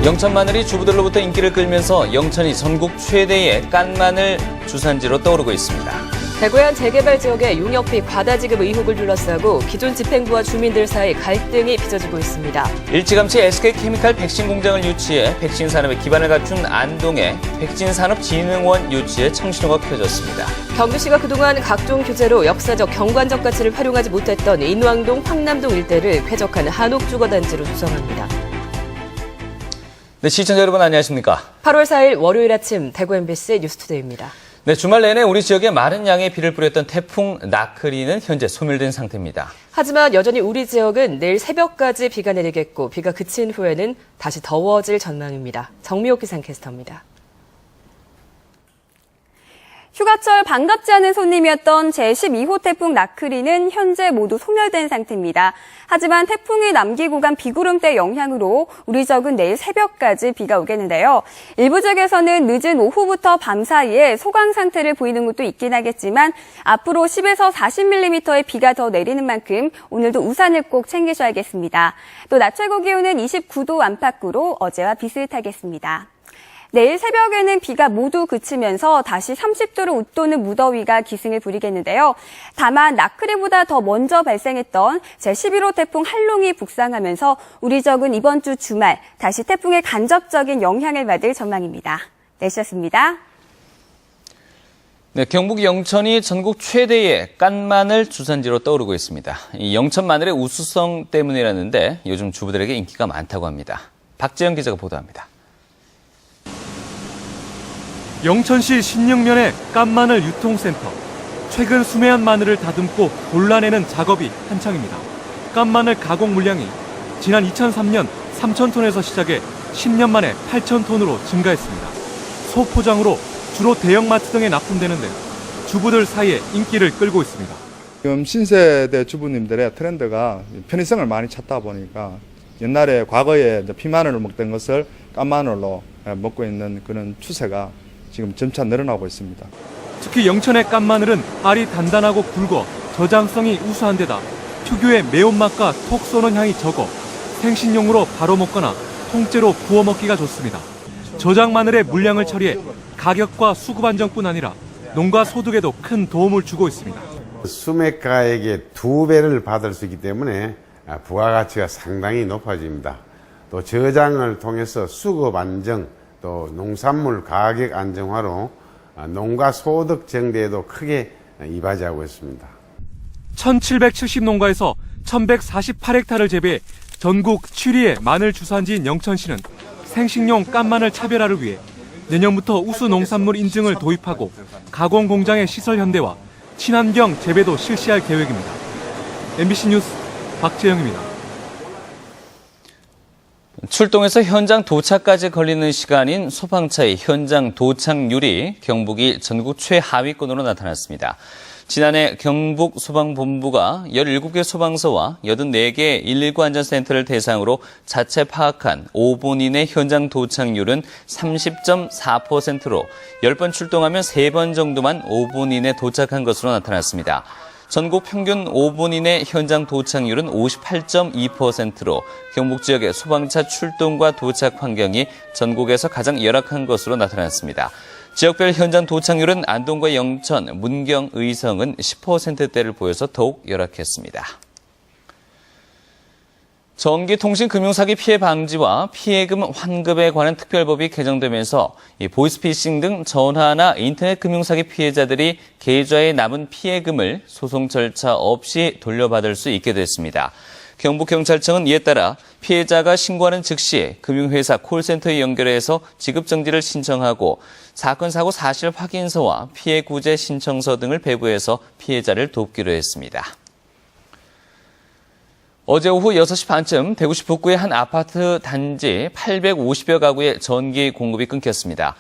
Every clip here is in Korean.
영천 마늘이 주부들로부터 인기를 끌면서 영천이 전국 최대의 깐 마늘 주산지로 떠오르고 있습니다. 대구의 한 재개발 지역에 용역비 과다 지급 의혹을 둘러싸고 기존 집행부와 주민들 사이 갈등이 빚어지고 있습니다. 일찌감치 SK케미칼 백신 공장을 유치해 백신 산업의 기반을 갖춘 안동에 백신산업진흥원 유치에 청신호가 켜졌습니다. 경주시가 그동안 각종 규제로 역사적 경관적 가치를 활용하지 못했던 인왕동, 황남동 일대를 쾌적한 한옥주거단지로 조성합니다. 네, 시청자 여러분 안녕하십니까? 8월 4일 월요일 아침 대구 MBC 뉴스투데이입니다. 네, 주말 내내 우리 지역에 많은 양의 비를 뿌렸던 태풍 나크리는 현재 소멸된 상태입니다. 하지만 여전히 우리 지역은 내일 새벽까지 비가 내리겠고 비가 그친 후에는 다시 더워질 전망입니다. 정미옥 기상캐스터입니다. 휴가철 반갑지 않은 손님이었던 제12호 태풍 나크리는 현재 모두 소멸된 상태입니다. 하지만 태풍이 남기고 간 비구름대 영향으로 우리 지역은 내일 새벽까지 비가 오겠는데요. 일부 지역에서는 늦은 오후부터 밤 사이에 소강 상태를 보이는 곳도 있긴 하겠지만 앞으로 10에서 40mm의 비가 더 내리는 만큼 오늘도 우산을 꼭 챙기셔야겠습니다. 또 낮 최고 기온은 29도 안팎으로 어제와 비슷하겠습니다. 내일 새벽에는 비가 모두 그치면서 다시 30도를 웃도는 무더위가 기승을 부리겠는데요. 다만 나크리보다 더 먼저 발생했던 제11호 태풍 한롱이 북상하면서 우리 지역은 이번 주 주말 다시 태풍의 간접적인 영향을 받을 전망입니다. 내셨습니다. 네, 경북 영천이 전국 최대의 깐 마늘 주산지로 떠오르고 있습니다. 이 영천 마늘의 우수성 때문이라는데 요즘 주부들에게 인기가 많다고 합니다. 박재영 기자가 보도합니다. 영천시 신릉면의 깐마늘 유통센터. 최근 수매한 마늘을 다듬고 골라내는 작업이 한창입니다. 깐마늘 가공 물량이 지난 2003년 3,000톤에서 시작해 10년 만에 8,000톤으로 증가했습니다. 소포장으로 주로 대형마트 등에 납품되는데 주부들 사이에 인기를 끌고 있습니다. 지금 신세대 주부님들의 트렌드가 편의성을 많이 찾다 보니까 옛날에 과거에 피마늘을 먹던 것을 깐마늘로 먹고 있는 그런 추세가 지금 점차 늘어나고 있습니다. 특히 영천의 깐마늘은 알이 단단하고 굵어 저장성이 우수한 데다 특유의 매운맛과 톡 쏘는 향이 적어 생식용으로 바로 먹거나 통째로 구워 먹기가 좋습니다. 저장 마늘의 물량을 처리해 가격과 수급 안정뿐 아니라 농가 소득에도 큰 도움을 주고 있습니다. 수매가액의 2배를 받을 수 있기 때문에 부가가치가 상당히 높아집니다. 또 저장을 통해서 수급 안정, 또 농산물 가격 안정화로 농가 소득 증대에도 크게 이바지하고 있습니다. 1770농가에서 1148헥타를 재배해 전국 7위의 마늘 주산지인 영천시는 생식용 깐마늘 차별화를 위해 내년부터 우수 농산물 인증을 도입하고 가공 공장의 시설 현대화, 친환경 재배도 실시할 계획입니다. MBC 뉴스 박재영입니다. 출동해서 현장 도착까지 걸리는 시간인 소방차의 현장 도착률이 경북이 전국 최하위권으로 나타났습니다. 지난해 경북 소방본부가 17개 소방서와 84개 119 안전센터를 대상으로 자체 파악한 5분 이내 현장 도착률은 30.4%로 10번 출동하면 3번 정도만 5분 이내 도착한 것으로 나타났습니다. 전국 평균 5분 이내 현장 도착률은 58.2%로 경북 지역의 소방차 출동과 도착 환경이 전국에서 가장 열악한 것으로 나타났습니다. 지역별 현장 도착률은 안동과 영천, 문경, 의성은 10%대를 보여서 더욱 열악했습니다. 전기통신금융사기 피해 방지와 피해금 환급에 관한 특별법이 개정되면서 보이스피싱 등 전화나 인터넷 금융사기 피해자들이 계좌에 남은 피해금을 소송 절차 없이 돌려받을 수 있게 됐습니다. 경북경찰청은 이에 따라 피해자가 신고하는 즉시 금융회사 콜센터에 연결해서 지급정지를 신청하고 사건 사고 사실 확인서와 피해 구제 신청서 등을 배부해서 피해자를 돕기로 했습니다. 어제 오후 6시 반쯤 대구시 북구의 한 아파트 단지 850여 가구의 전기 공급이 끊겼습니다.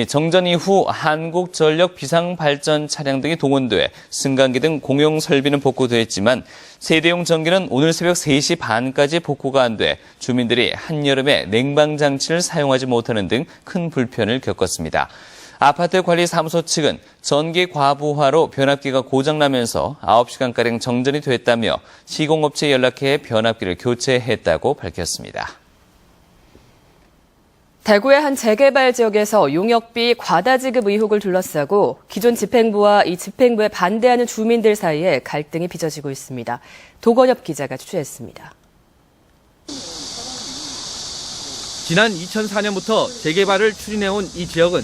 정전 이후 한국전력 비상발전 차량 등이 동원돼 승강기 등 공용 설비는 복구됐지만 세대용 전기는 오늘 새벽 3시 반까지 복구가 안 돼 주민들이 한여름에 냉방장치를 사용하지 못하는 등 큰 불편을 겪었습니다. 아파트 관리사무소 측은 전기 과부하로 변압기가 고장나면서 9시간가량 정전이 됐다며 시공업체에 연락해 변압기를 교체했다고 밝혔습니다. 대구의 한 재개발 지역에서 용역비 과다 지급 의혹을 둘러싸고 기존 집행부와 이 집행부에 반대하는 주민들 사이에 갈등이 빚어지고 있습니다. 도건엽 기자가 취재했습니다. 지난 2004년부터 재개발을 추진해온 이 지역은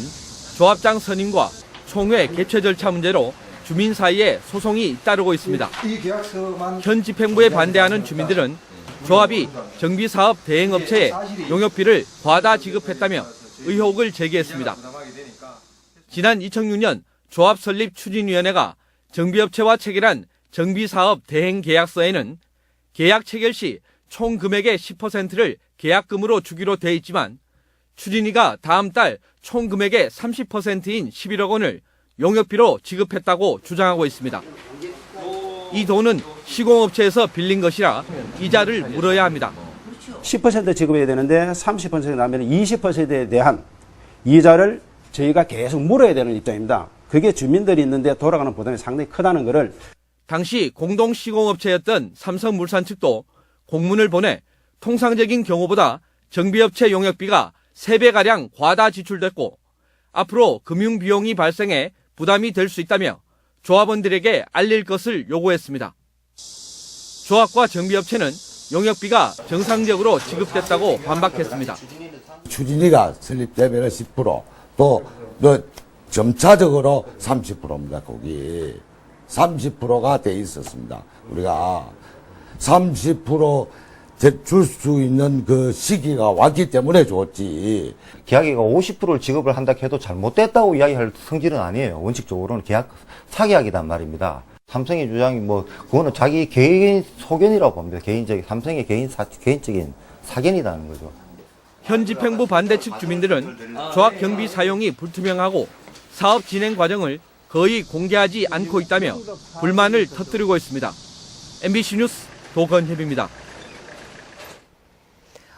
조합장 선임과 총회 개최 절차 문제로 주민 사이에 소송이 잇따르고 있습니다. 현 집행부에 반대하는 주민들은 조합이 정비사업 대행업체에 용역비를 과다 지급했다며 의혹을 제기했습니다. 지난 2006년 조합 설립 추진위원회가 정비업체와 체결한 정비사업 대행계약서에는 계약 체결 시 총 금액의 10%를 계약금으로 주기로 돼 있지만 추진위가 다음 달 총 금액의 30%인 11억 원을 용역비로 지급했다고 주장하고 있습니다. 이 돈은 시공업체에서 빌린 것이라 이자를 물어야 합니다. 10% 지급해야 되는데 30% 나면 20%에 대한 이자를 저희가 계속 물어야 되는 입장입니다. 그게 주민들이 있는데 돌아가는 부담이 상당히 크다는 것을. 당시 공동 시공업체였던 삼성물산 측도 공문을 보내 통상적인 경우보다 정비업체 용역비가 3배가량 과다 지출됐고 앞으로 금융비용이 발생해 부담이 될 수 있다며 조합원들에게 알릴 것을 요구했습니다. 조합과 정비업체는 용역비가 정상적으로 지급됐다고 반박했습니다. 추진위가 설립되면 10%, 또 점차적으로 30%입니다. 거기 30%가 돼 있었습니다. 우리가 30% 줄 수 있는 그 시기가 왔기 때문에 줬지. 계약이가 50%를 지급을 한다 해도 잘못됐다고 이야기할 성질은 아니에요. 원칙적으로는 계약 사계약이란 말입니다. 삼성의 주장이 그거는 자기 개인 소견이라고 봅니다. 삼성의 개인적인 사견이라는 거죠. 현 집행부 반대 측 주민들은 조합 경비 사용이 불투명하고 사업 진행 과정을 거의 공개하지 않고 있다며 불만을 터뜨리고 있습니다. MBC 뉴스 도건협입니다.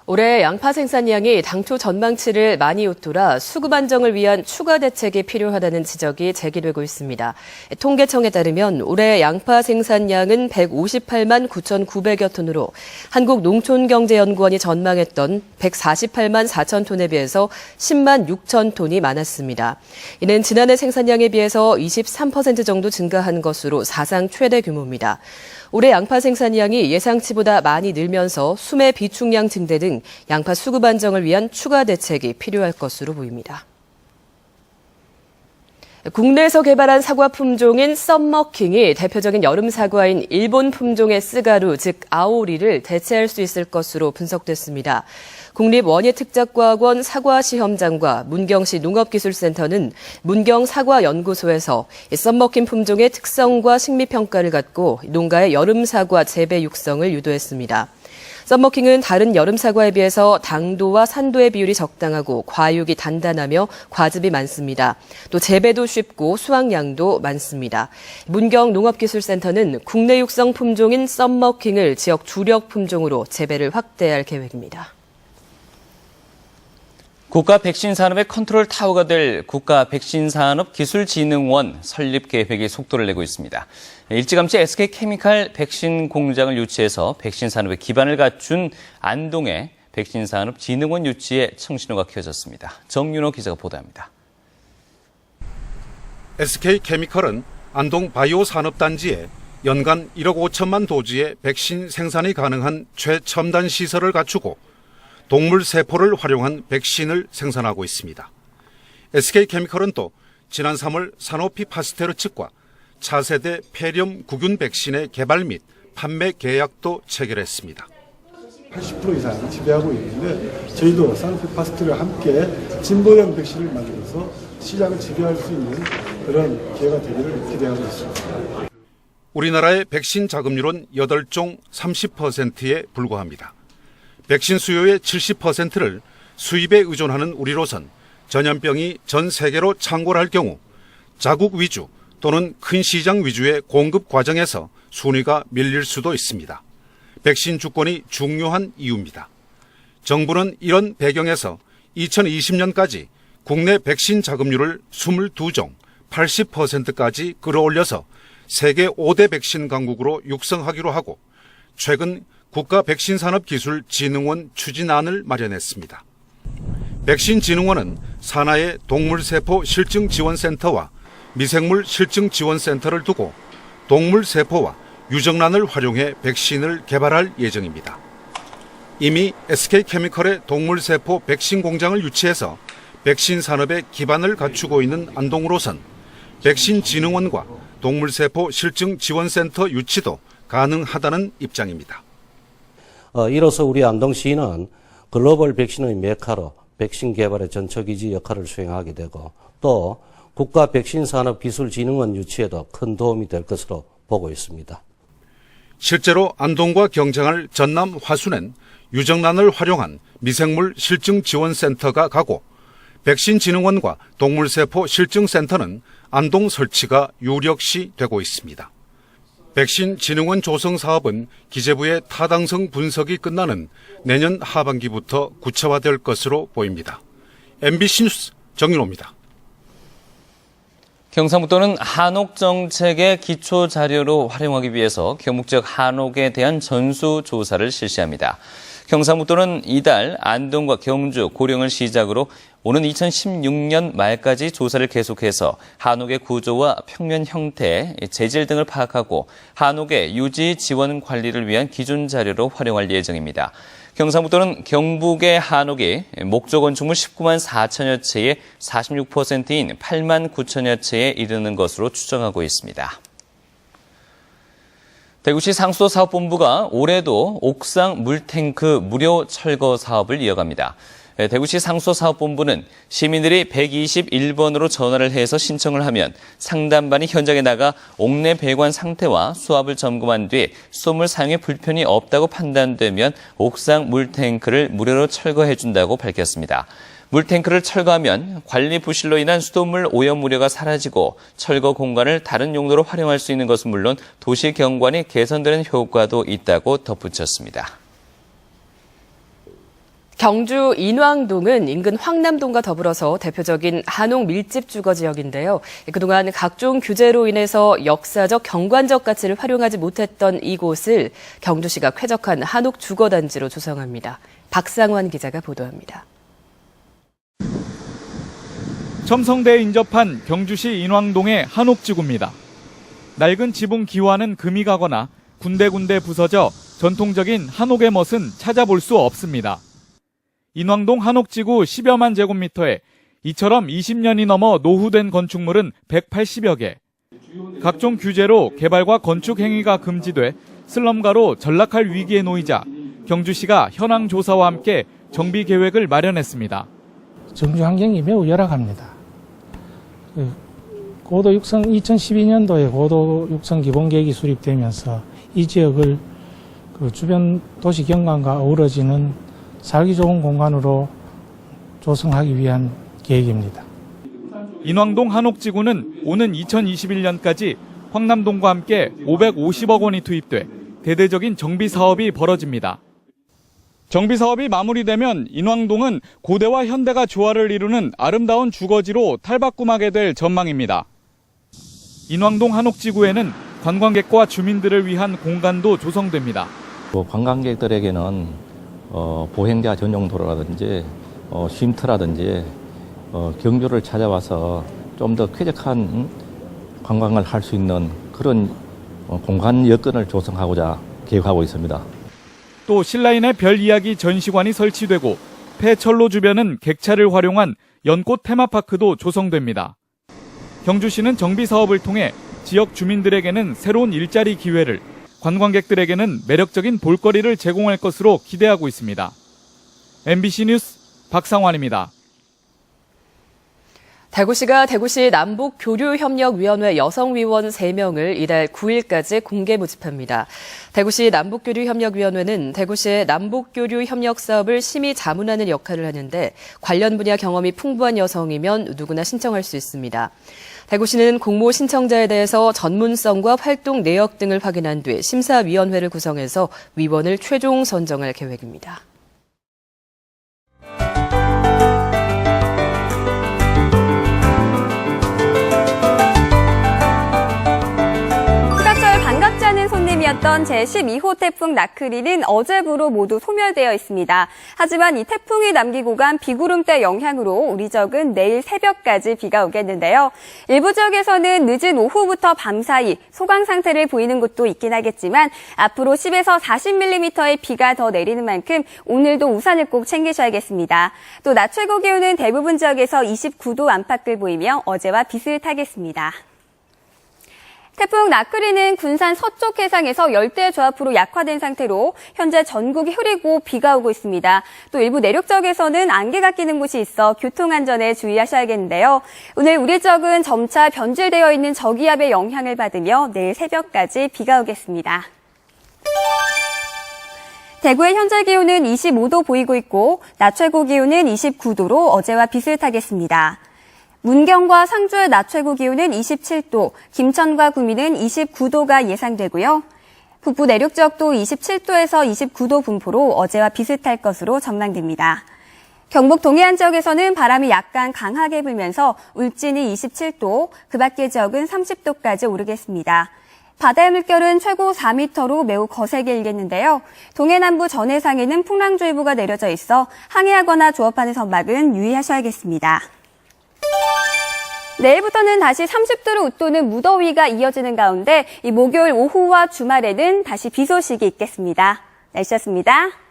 올해 양파 생산량이 당초 전망치를 많이 웃돌아 수급 안정을 위한 추가 대책이 필요하다는 지적이 제기되고 있습니다. 통계청에 따르면 올해 양파 생산량은 158만 9,900여 톤으로 한국농촌경제연구원이 전망했던 148만 4천 톤에 비해서 10만 6천 톤이 많았습니다. 이는 지난해 생산량에 비해서 23% 정도 증가한 것으로 사상 최대 규모입니다. 올해 양파 생산량이 예상치보다 많이 늘면서 수매 비축량 증대 등 양파 수급 안정을 위한 추가 대책이 필요할 것으로 보입니다. 국내에서 개발한 사과 품종인 썸머킹이 대표적인 여름 사과인 일본 품종의 스가루, 즉 아오리를 대체할 수 있을 것으로 분석됐습니다. 국립원예특작과학원 사과시험장과 문경시 농업기술센터는 문경사과연구소에서 썸머킨 품종의 특성과 식미평가를 갖고 농가의 여름 사과 재배 육성을 유도했습니다. 썸머킹은 다른 여름 사과에 비해서 당도와 산도의 비율이 적당하고 과육이 단단하며 과즙이 많습니다. 또 재배도 쉽고 수확량도 많습니다. 문경 농업기술센터는 국내 육성 품종인 썸머킹을 지역 주력 품종으로 재배를 확대할 계획입니다. 국가 백신 산업의 컨트롤 타워가 될 국가백신산업기술진흥원 설립 계획이 속도를 내고 있습니다. 일찌감치 SK케미칼 백신 공장을 유치해서 백신 산업의 기반을 갖춘 안동에 백신산업진흥원 유치에 청신호가 켜졌습니다. 정윤호 기자가 보도합니다. SK케미칼은 안동 바이오 산업단지에 연간 1억 5천만 도지의 백신 생산이 가능한 최첨단 시설을 갖추고 동물 세포를 활용한 백신을 생산하고 있습니다. SK케미칼은 또 지난 3월 사노피 파스테르 측과 차세대 폐렴 구균 백신의 개발 및 판매 계약도 체결했습니다. 80% 이상을 지배하고 있는데 저희도 사노피 파스테르와 함께 진보형 백신을 만들어서 시장을 지배할 수 있는 그런 기회가 되기를 기대하고 있습니다. 우리나라의 백신 자금률은 8종 30%에 불과합니다. 백신 수요의 70%를 수입에 의존하는 우리로선 전염병이 전 세계로 창궐할 경우 자국 위주 또는 큰 시장 위주의 공급 과정에서 순위가 밀릴 수도 있습니다. 백신 주권이 중요한 이유입니다. 정부는 이런 배경에서 2020년까지 국내 백신 자금률을 22종 80%까지 끌어올려서 세계 5대 백신 강국으로 육성하기로 하고 최근 국가백신산업기술진흥원 추진안을 마련했습니다. 백신진흥원은 산하의 동물세포 실증지원센터와 미생물 실증지원센터를 두고 동물세포와 유정란을 활용해 백신을 개발할 예정입니다. 이미 SK케미컬의 동물세포 백신 공장을 유치해서 백신 산업의 기반을 갖추고 있는 안동으로선 백신진흥원과 동물세포 실증지원센터 유치도 가능하다는 입장입니다. 이로써 우리 안동시는 글로벌 백신의 메카로 백신 개발의 전처기지 역할을 수행하게 되고 또 국가 백신산업기술진흥원 유치에도 큰 도움이 될 것으로 보고 있습니다. 실제로 안동과 경쟁할 전남 화순엔 유정란을 활용한 미생물 실증지원센터가 가고 백신진흥원과 동물세포 실증센터는 안동 설치가 유력시 되고 있습니다. 백신진흥원 조성 사업은 기재부의 타당성 분석이 끝나는 내년 하반기부터 구체화될 것으로 보입니다. MBC 뉴스 정윤호입니다. 경상북도는 한옥 정책의 기초 자료로 활용하기 위해서 경북 한옥에 대한 전수조사를 실시합니다. 경상북도는 이달 안동과 경주, 고령을 시작으로 오는 2016년 말까지 조사를 계속해서 한옥의 구조와 평면 형태, 재질 등을 파악하고 한옥의 유지 지원 관리를 위한 기준 자료로 활용할 예정입니다. 경상북도는 경북의 한옥이 목조 건축물 19만 4천여 채의 46%인 8만 9천여 채에 이르는 것으로 추정하고 있습니다. 대구시 상수도사업본부가 올해도 옥상 물탱크 무료 철거 사업을 이어갑니다. 대구시 상수도사업본부는 시민들이 121번으로 전화를 해서 신청을 하면 상담반이 현장에 나가 옥내 배관 상태와 수압을 점검한 뒤 수돗물 사용에 불편이 없다고 판단되면 옥상 물탱크를 무료로 철거해준다고 밝혔습니다. 물탱크를 철거하면 관리 부실로 인한 수돗물 오염 우려가 사라지고 철거 공간을 다른 용도로 활용할 수 있는 것은 물론 도시 경관이 개선되는 효과도 있다고 덧붙였습니다. 경주 인왕동은 인근 황남동과 더불어서 대표적인 한옥 밀집 주거 지역인데요. 그동안 각종 규제로 인해서 역사적 경관적 가치를 활용하지 못했던 이곳을 경주시가 쾌적한 한옥 주거 단지로 조성합니다. 박상환 기자가 보도합니다. 첨성대에 인접한 경주시 인왕동의 한옥지구입니다. 낡은 지붕 기와는 금이 가거나 군데군데 부서져 전통적인 한옥의 멋은 찾아볼 수 없습니다. 인왕동 한옥지구 10여만 제곱미터에 이처럼 20년이 넘어 노후된 건축물은 180여 개. 각종 규제로 개발과 건축 행위가 금지돼 슬럼가로 전락할 위기에 놓이자 경주시가 현황 조사와 함께 정비 계획을 마련했습니다. 정주 환경이 매우 열악합니다. 고도 육성 2012년도에 고도 육성 기본계획이 수립되면서 이 지역을 주변 도시 경관과 어우러지는 살기 좋은 공간으로 조성하기 위한 계획입니다. 인왕동 한옥지구는 오는 2021년까지 황남동과 함께 550억 원이 투입돼 대대적인 정비 사업이 벌어집니다. 정비 사업이 마무리되면 인왕동은 고대와 현대가 조화를 이루는 아름다운 주거지로 탈바꿈하게 될 전망입니다. 인왕동 한옥지구에는 관광객과 주민들을 위한 공간도 조성됩니다. 관광객들에게는 보행자 전용 도로라든지 쉼터라든지 경주를 찾아와서 좀 더 쾌적한 관광을 할 수 있는 그런 공간 여건을 조성하고자 계획하고 있습니다. 또 신라인의 별 이야기 전시관이 설치되고 폐철로 주변은 객차를 활용한 연꽃 테마파크도 조성됩니다. 경주시는 정비 사업을 통해 지역 주민들에게는 새로운 일자리 기회를, 관광객들에게는 매력적인 볼거리를 제공할 것으로 기대하고 있습니다. MBC 뉴스 박상환입니다. 대구시가 대구시 남북교류협력위원회 여성위원 3명을 이달 9일까지 공개 모집합니다. 대구시 남북교류협력위원회는 대구시의 남북교류협력 사업을 심의 자문하는 역할을 하는데 관련 분야 경험이 풍부한 여성이면 누구나 신청할 수 있습니다. 대구시는 공모 신청자에 대해서 전문성과 활동 내역 등을 확인한 뒤 심사위원회를 구성해서 위원을 최종 선정할 계획입니다. 반갑지 않은 손님이었던 있었던 제12호 태풍 나크리는 어제부로 모두 소멸되어 있습니다. 하지만 이 태풍이 남기고 간 비구름대 영향으로 우리 지역은 내일 새벽까지 비가 오겠는데요. 일부 지역에서는 늦은 오후부터 밤 사이 소강 상태를 보이는 곳도 있긴 하겠지만 앞으로 10에서 40mm의 비가 더 내리는 만큼 오늘도 우산을 꼭 챙기셔야겠습니다. 또 낮 최고 기온은 대부분 지역에서 29도 안팎을 보이며 어제와 비슷하겠습니다. 태풍 나크리는 군산 서쪽 해상에서 열대 조합으로 약화된 상태로 현재 전국이 흐리고 비가 오고 있습니다. 또 일부 내륙 지역에서는 안개가 끼는 곳이 있어 교통안전에 주의하셔야겠는데요. 오늘 우리 지역은 점차 변질되어 있는 저기압의 영향을 받으며 내일 새벽까지 비가 오겠습니다. 대구의 현재 기온은 25도 보이고 있고 낮 최고 기온은 29도로 어제와 비슷하겠습니다. 문경과 상주의 낮 최고 기온은 27도, 김천과 구미는 29도가 예상되고요. 북부 내륙 지역도 27도에서 29도 분포로 어제와 비슷할 것으로 전망됩니다. 경북 동해안 지역에서는 바람이 약간 강하게 불면서 울진이 27도, 그 밖의 지역은 30도까지 오르겠습니다. 바다의 물결은 최고 4m로 매우 거세게 일겠는데요. 동해 남부 전해상에는 풍랑주의보가 내려져 있어 항해하거나 조업하는 선박은 유의하셔야겠습니다. 내일부터는 다시 30도를 웃도는 무더위가 이어지는 가운데 이 목요일 오후와 주말에는 다시 비 소식이 있겠습니다. 날씨였습니다.